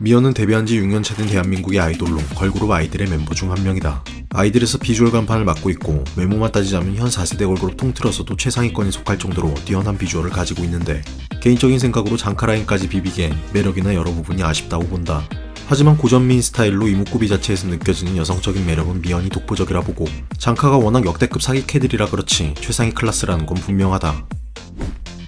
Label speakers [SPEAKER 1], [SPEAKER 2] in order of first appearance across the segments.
[SPEAKER 1] 미연은 데뷔한 지 6년차 된 대한민국의 아이돌로 걸그룹 아이들의 멤버 중 한 명이다. 아이들에서 비주얼 간판을 맡고 있고 외모만 따지자면 현 4세대 걸그룹 통틀어서도 최상위권에 속할 정도로 뛰어난 비주얼을 가지고 있는데 개인적인 생각으로 장카라인까지 비비기엔 매력이나 여러 부분이 아쉽다고 본다. 하지만 고전미인 스타일로 이목구비 자체에서 느껴지는 여성적인 매력은 미연이 독보적이라 보고 장카가 워낙 역대급 사기 캐들이라 그렇지 최상위 클래스라는 건 분명하다.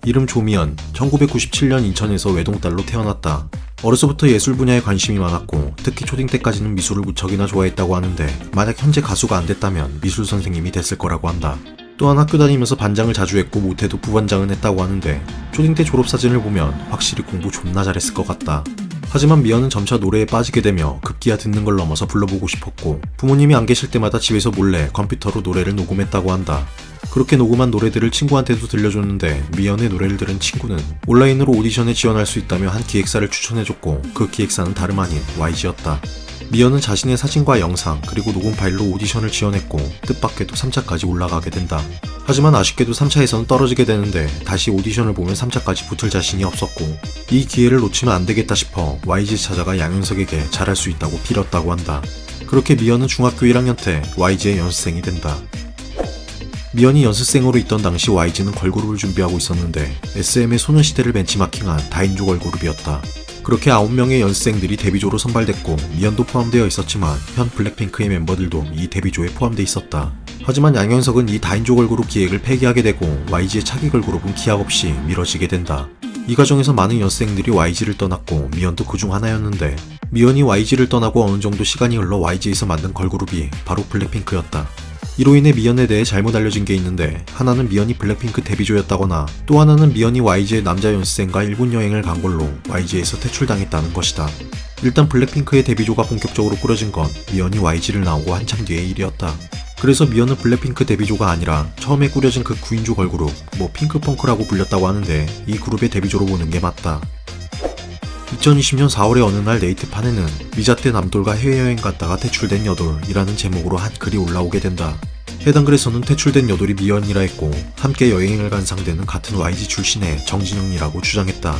[SPEAKER 1] 이름 조미연, 1997년 인천에서 외동딸로 태어났다. 어려서부터 예술 분야에 관심이 많았고 특히 초딩 때까지는 미술을 무척이나 좋아했다고 하는데 만약 현재 가수가 안 됐다면 미술 선생님이 됐을 거라고 한다. 또한 학교 다니면서 반장을 자주 했고 못해도 부반장은 했다고 하는데 초딩 때 졸업사진을 보면 확실히 공부 존나 잘했을 것 같다. 하지만 미연은 점차 노래에 빠지게 되며 급기야 듣는 걸 넘어서 불러보고 싶었고 부모님이 안 계실 때마다 집에서 몰래 컴퓨터로 노래를 녹음했다고 한다. 그렇게 녹음한 노래들을 친구한테도 들려줬는데 미연의 노래를 들은 친구는 온라인으로 오디션에 지원할 수 있다며 한 기획사를 추천해줬고 그 기획사는 다름 아닌 YG였다. 미연은 자신의 사진과 영상 그리고 녹음 파일로 오디션을 지원했고 뜻밖에도 3차까지 올라가게 된다. 하지만 아쉽게도 3차에서는 떨어지게 되는데 다시 오디션을 보면 3차까지 붙을 자신이 없었고 이 기회를 놓치면 안 되겠다 싶어 YG 찾아가 양현석에게 잘할 수 있다고 빌었다고 한다. 그렇게 미연은 중학교 1학년 때 YG의 연습생이 된다. 미연이 연습생으로 있던 당시 YG는 걸그룹을 준비하고 있었는데 SM의 소녀시대를 벤치마킹한 다인조 걸그룹이었다. 그렇게 9명의 연습생들이 데뷔조로 선발됐고 미연도 포함되어 있었지만 현 블랙핑크의 멤버들도 이 데뷔조에 포함돼 있었다. 하지만 양현석은 이 다인조 걸그룹 기획을 폐기하게 되고 YG의 차기 걸그룹은 기약 없이 미뤄지게 된다. 이 과정에서 많은 연습생들이 YG를 떠났고 미연도 그중 하나였는데 미연이 YG를 떠나고 어느 정도 시간이 흘러 YG에서 만든 걸그룹이 바로 블랙핑크였다. 이로 인해 미연에 대해 잘못 알려진 게 있는데 하나는 미연이 블랙핑크 데뷔조였다거나 또 하나는 미연이 YG의 남자 연습생과 일본 여행을 간 걸로 YG에서 퇴출당했다는 것이다. 일단 블랙핑크의 데뷔조가 본격적으로 꾸려진 건 미연이 YG를 나오고 한참 뒤의 일이었다. 그래서 미연은 블랙핑크 데뷔조가 아니라 처음에 꾸려진 그 9인조 걸그룹 핑크펑크라고 불렸다고 하는데 이 그룹의 데뷔조로 보는 게 맞다. 2020년 4월의 어느 날 네이트판에는 미자때 남돌과 해외여행 갔다가 퇴출된 여돌이라는 제목으로 한 글이 올라오게 된다. 해당 글에서는 퇴출된 여돌이 미연이라 했고 함께 여행을 간 상대는 같은 YG 출신의 정진영이라고 주장했다.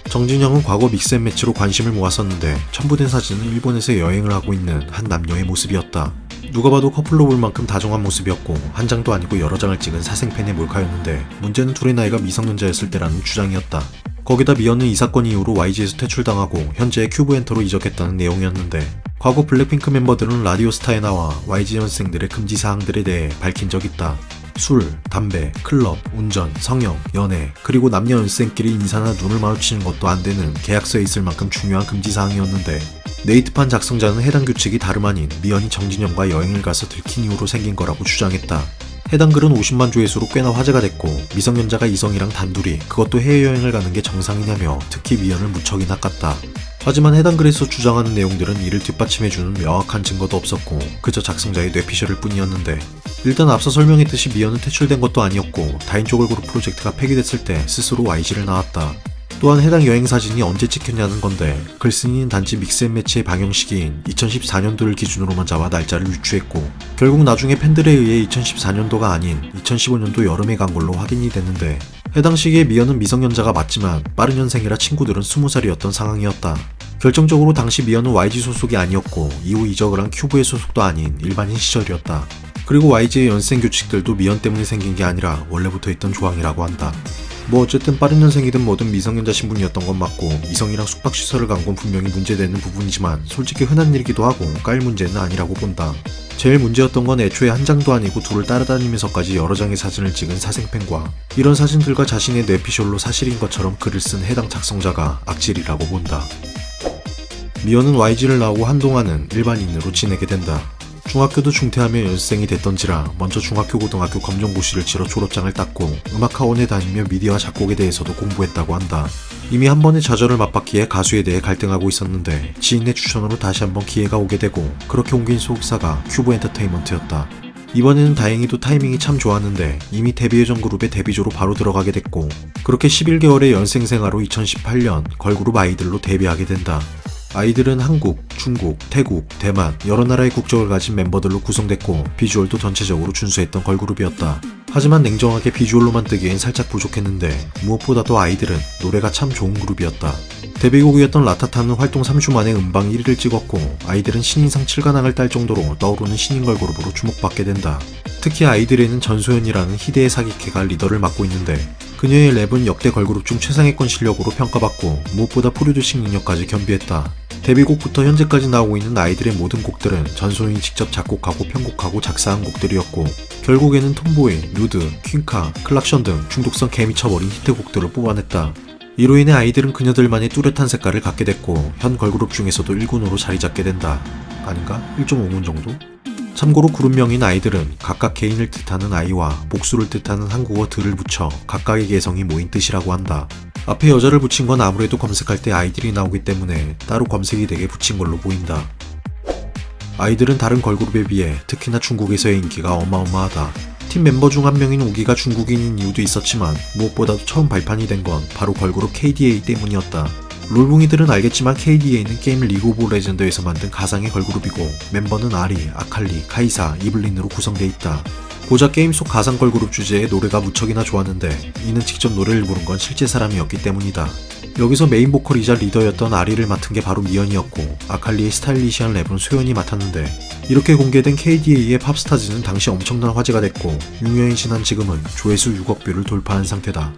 [SPEAKER 1] 정진영은 과거 믹스앤매치로 관심을 모았었는데 첨부된 사진은 일본에서 여행을 하고 있는 한 남녀의 모습이었다. 누가 봐도 커플로 볼 만큼 다정한 모습이었고 한 장도 아니고 여러 장을 찍은 사생팬의 몰카였는데 문제는 둘의 나이가 미성년자였을 때라는 주장이었다. 거기다 미연은 이 사건 이후로 YG에서 퇴출당하고 현재 큐브엔터로 이적했다는 내용이었는데 과거 블랙핑크 멤버들은 라디오스타에 나와 YG 연습생들의 금지 사항들에 대해 밝힌 적 있다. 술, 담배, 클럽, 운전, 성형, 연애, 그리고 남녀 연습생끼리 인사나 눈을 마주치는 것도 안 되는 계약서에 있을 만큼 중요한 금지 사항이었는데 네이트판 작성자는 해당 규칙이 다름 아닌 미연이 정진영과 여행을 가서 들킨 이후로 생긴 거라고 주장했다. 해당 글은 50만 조회수로 꽤나 화제가 됐고 미성년자가 이성이랑 단둘이 그것도 해외여행을 가는 게 정상이냐며 특히 미연을 무척이나 깠다. 하지만 해당 글에서 주장하는 내용들은 이를 뒷받침해주는 명확한 증거도 없었고 그저 작성자의 뇌피셜일 뿐이었는데 일단 앞서 설명했듯이 미연은 퇴출된 것도 아니었고 다인조 걸그룹 프로젝트가 폐기됐을 때 스스로 YG를 나왔다. 또한 해당 여행 사진이 언제 찍혔냐는 건데 글쓴이는 단지 믹스앤매치의 방영 시기인 2014년도를 기준으로만 잡아 날짜를 유추했고 결국 나중에 팬들에 의해 2014년도가 아닌 2015년도 여름에 간 걸로 확인이 됐는데 해당 시기에 미연은 미성년자가 맞지만 빠른 현생이라 친구들은 20살이었던 상황이었다. 결정적으로 당시 미연은 YG 소속이 아니었고 이후 이적을 한 큐브의 소속도 아닌 일반인 시절이었다. 그리고 YG의 연습생 규칙들도 미연 때문에 생긴 게 아니라 원래부터 있던 조항이라고 한다. 어쨌든 빠른 년생이든 뭐든 미성년자 신분이었던 건 맞고 이성이랑 숙박시설을 간 건 분명히 문제되는 부분이지만 솔직히 흔한 일이기도 하고 깔 문제는 아니라고 본다. 제일 문제였던 건 애초에 한 장도 아니고 둘을 따라다니면서까지 여러 장의 사진을 찍은 사생팬과 이런 사진들과 자신의 뇌피셜로 사실인 것처럼 글을 쓴 해당 작성자가 악질이라고 본다. 미연은 YG를 나오고 한동안은 일반인으로 지내게 된다. 중학교도 중퇴하며 연습생이 됐던지라 먼저 중학교 고등학교 검정고시를 치러 졸업장을 땄고 음악학원에 다니며 미디어와 작곡에 대해서도 공부했다고 한다. 이미 한 번의 좌절을 맛봤기에 가수에 대해 갈등하고 있었는데 지인의 추천으로 다시 한번 기회가 오게 되고 그렇게 옮긴 소속사가 큐브엔터테인먼트였다. 이번에는 다행히도 타이밍이 참 좋았는데 이미 데뷔 예정 그룹의 데뷔조로 바로 들어가게 됐고 그렇게 11개월의 연생 생활 후 2018년 걸그룹 아이들로 데뷔하게 된다. 아이들은 한국, 중국, 태국, 대만 여러 나라의 국적을 가진 멤버들로 구성됐고 비주얼도 전체적으로 준수했던 걸그룹이었다. 하지만 냉정하게 비주얼로만 뜨기엔 살짝 부족했는데 무엇보다도 아이들은 노래가 참 좋은 그룹이었다. 데뷔곡이었던 라타타는 활동 3주 만에 음방 1위를 찍었고 아이들은 신인상 7관왕을 딸 정도로 떠오르는 신인 걸그룹으로 주목받게 된다. 특히 아이들에는 전소연이라는 희대의 사기캐가 리더를 맡고 있는데 그녀의 랩은 역대 걸그룹 중 최상위권 실력으로 평가받고 무엇보다 프로듀싱 능력까지 겸비했다. 데뷔곡부터 현재까지 나오고 있는 아이들의 모든 곡들은 전소연이 직접 작곡하고 편곡하고 작사한 곡들이었고 결국에는 톰보이, 누드, 퀸카, 클락션 등 중독성 개미쳐버린 히트곡들을 뽑아냈다. 이로 인해 아이들은 그녀들만의 뚜렷한 색깔을 갖게 됐고 현 걸그룹 중에서도 1군으로 자리 잡게 된다. 아닌가? 1.5군 정도? 참고로 그룹명인 아이들은 각각 개인을 뜻하는 아이와 복수를 뜻하는 한국어 들을 붙여 각각의 개성이 모인 뜻이라고 한다. 앞에 여자를 붙인 건 아무래도 검색할 때 아이들이 나오기 때문에 따로 검색이 되게 붙인 걸로 보인다. 아이들은 다른 걸그룹에 비해 특히나 중국에서의 인기가 어마어마하다. 팀 멤버 중 한 명인 우기가 중국인인 이유도 있었지만 무엇보다도 처음 발판이 된 건 바로 걸그룹 KDA 때문이었다. 롤붕이들은 알겠지만 KDA는 게임 리그 오브 레전드에서 만든 가상의 걸그룹이고 멤버는 아리, 아칼리, 카이사, 이블린으로 구성돼 있다. 고작 게임 속 가상 걸그룹 주제에 노래가 무척이나 좋았는데 이는 직접 노래를 부른 건 실제 사람이었기 때문이다. 여기서 메인 보컬이자 리더였던 아리를 맡은 게 바로 미연이었고 아칼리의 스타일리시한 랩은 소연이 맡았는데 이렇게 공개된 KDA의 팝스타즈는 당시 엄청난 화제가 됐고 6년이 지난 지금은 조회수 6억 뷰를 돌파한 상태다.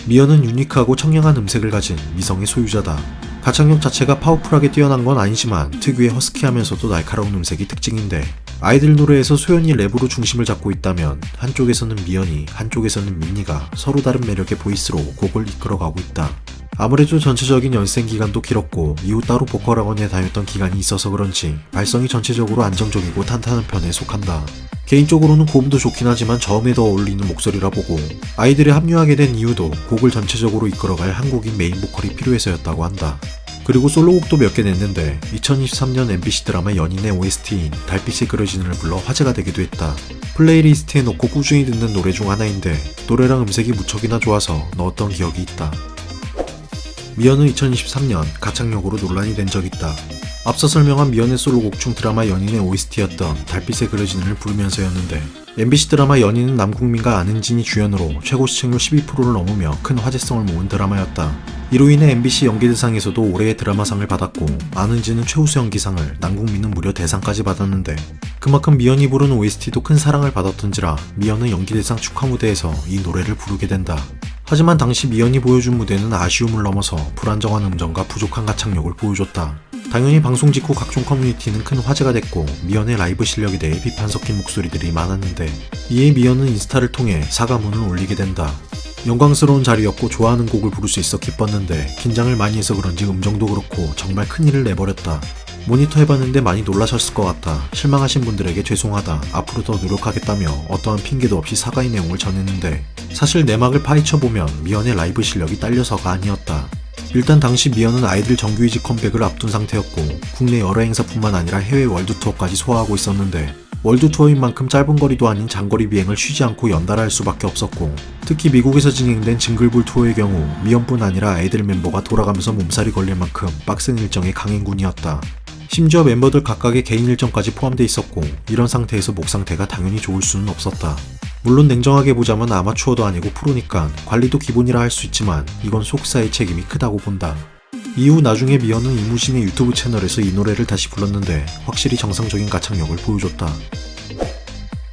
[SPEAKER 1] 미연은 유니크하고 청량한 음색을 가진 미성의 소유자다. 가창력 자체가 파워풀하게 뛰어난 건 아니지만 특유의 허스키하면서도 날카로운 음색이 특징인데 아이들 노래에서 소연이 랩으로 중심을 잡고 있다면 한쪽에서는 미연이, 한쪽에서는 민니가 서로 다른 매력의 보이스로 곡을 이끌어가고 있다. 아무래도 전체적인 연습생 기간도 길었고 이후 따로 보컬 학원에 다녔던 기간이 있어서 그런지 발성이 전체적으로 안정적이고 탄탄한 편에 속한다. 개인적으로는 고음도 좋긴 하지만 저음에 더 어울리는 목소리라 보고 아이들이 합류하게 된 이유도 곡을 전체적으로 이끌어갈 한국인 메인 보컬이 필요해서였다고 한다. 그리고 솔로곡도 몇 개 냈는데 2023년 MBC 드라마 연인의 OST인 달빛이 그려지는을 불러 화제가 되기도 했다. 플레이리스트에 넣고 꾸준히 듣는 노래 중 하나인데 노래랑 음색이 무척이나 좋아서 넣었던 기억이 있다. 미연은 2023년 가창력으로 논란이 된 적 있다. 앞서 설명한 미연의 솔로곡 중 드라마 연인의 OST였던 달빛에 그려지는을 부르면서였는데 MBC 드라마 연인은 남궁민과 안은진이 주연으로 최고 시청률 12%를 넘으며 큰 화제성을 모은 드라마였다. 이로 인해 MBC 연기대상에서도 올해의 드라마상을 받았고 안은진은 최우수 연기상을, 남궁민은 무려 대상까지 받았는데 그만큼 미연이 부른 OST도 큰 사랑을 받았던지라 미연은 연기대상 축하 무대에서 이 노래를 부르게 된다. 하지만 당시 미연이 보여준 무대는 아쉬움을 넘어서 불안정한 음정과 부족한 가창력을 보여줬다. 당연히 방송 직후 각종 커뮤니티는 큰 화제가 됐고 미연의 라이브 실력에 대해 비판 섞인 목소리들이 많았는데 이에 미연은 인스타를 통해 사과문을 올리게 된다. 영광스러운 자리였고 좋아하는 곡을 부를 수 있어 기뻤는데 긴장을 많이 해서 그런지 음정도 그렇고 정말 큰일을 내버렸다. 모니터 해봤는데 많이 놀라셨을 것 같다. 실망하신 분들에게 죄송하다. 앞으로 더 노력하겠다며 어떠한 핑계도 없이 사과의 내용을 전했는데 사실 내막을 파헤쳐보면 미연의 라이브 실력이 딸려서가 아니었다. 일단 당시 미연은 아이들 정규2집 컴백을 앞둔 상태였고 국내 여러 행사뿐만 아니라 해외 월드 투어까지 소화하고 있었는데 월드 투어인 만큼 짧은 거리도 아닌 장거리 비행을 쉬지 않고 연달아 할 수밖에 없었고 특히 미국에서 진행된 징글불 투어의 경우 미연뿐 아니라 아이들 멤버가 돌아가면서 몸살이 걸릴 만큼 빡센 일정의 강행군이었다. 심지어 멤버들 각각의 개인 일정까지 포함돼 있었고 이런 상태에서 목 상태가 당연히 좋을 수는 없었다. 물론 냉정하게 보자면 아마추어도 아니고 프로니까 관리도 기본이라 할 수 있지만 이건 소속사의 책임이 크다고 본다. 이후 나중에 미연은 이무진의 유튜브 채널에서 이 노래를 다시 불렀는데 확실히 정상적인 가창력을 보여줬다.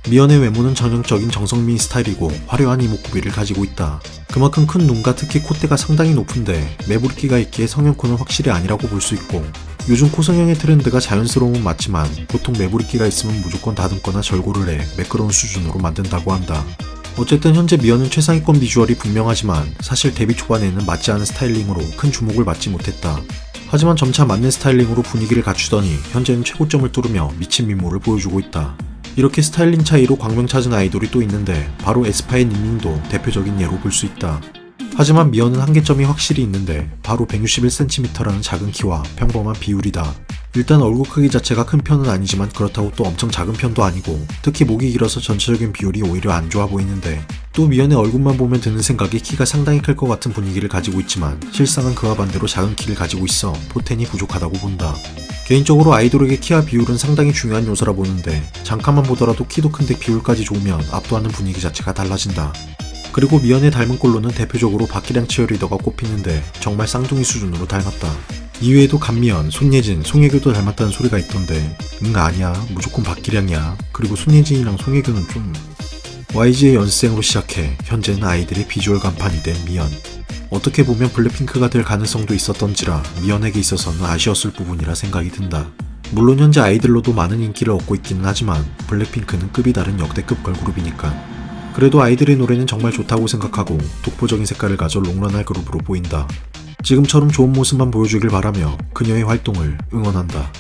[SPEAKER 1] 미연의 외모는 전형적인 정성미인 스타일이고 화려한 이목구비를 가지고 있다. 그만큼 큰 눈과 특히 콧대가 상당히 높은데 매부리끼가 있기에 성형코는 확실히 아니라고 볼 수 있고 요즘 코성형의 트렌드가 자연스러움은 맞지만 보통 매부리끼가 있으면 무조건 다듬거나 절골을 해 매끄러운 수준으로 만든다고 한다. 어쨌든 현재 미연은 최상위권 비주얼이 분명하지만 사실 데뷔 초반에는 맞지 않은 스타일링으로 큰 주목을 받지 못했다. 하지만 점차 맞는 스타일링으로 분위기를 갖추더니 현재는 최고점을 뚫으며 미친 미모를 보여주고 있다. 이렇게 스타일링 차이로 광명 찾은 아이돌이 또 있는데 바로 에스파의 닝닝도 대표적인 예로 볼 수 있다. 하지만 미연은 한계점이 확실히 있는데 바로 161cm라는 작은 키와 평범한 비율이다. 일단 얼굴 크기 자체가 큰 편은 아니지만 그렇다고 또 엄청 작은 편도 아니고 특히 목이 길어서 전체적인 비율이 오히려 안 좋아 보이는데 또 미연의 얼굴만 보면 드는 생각이 키가 상당히 클 것 같은 분위기를 가지고 있지만 실상은 그와 반대로 작은 키를 가지고 있어 포텐이 부족하다고 본다. 개인적으로 아이돌에게 키와 비율은 상당히 중요한 요소라 보는데 잠깐만 보더라도 키도 큰데 비율까지 좋으면 압도하는 분위기 자체가 달라진다. 그리고 미연의 닮은 꼴로는 대표적으로 박기량 치어리더가 꼽히는데 정말 쌍둥이 수준으로 닮았다. 이외에도 감미연, 손예진, 송혜교도 닮았다는 소리가 있던데 아니야 무조건 박기량이야. 그리고 손예진이랑 송혜교는 좀... YG의 연습생으로 시작해 현재는 아이들의 비주얼 간판이 된 미연. 어떻게 보면 블랙핑크가 될 가능성도 있었던지라 미연에게 있어서는 아쉬웠을 부분이라 생각이 든다. 물론 현재 아이들로도 많은 인기를 얻고 있기는 하지만 블랙핑크는 급이 다른 역대급 걸그룹이니까. 그래도 아이들의 노래는 정말 좋다고 생각하고 독보적인 색깔을 가져 롱런할 그룹으로 보인다. 지금처럼 좋은 모습만 보여주길 바라며 그녀의 활동을 응원한다.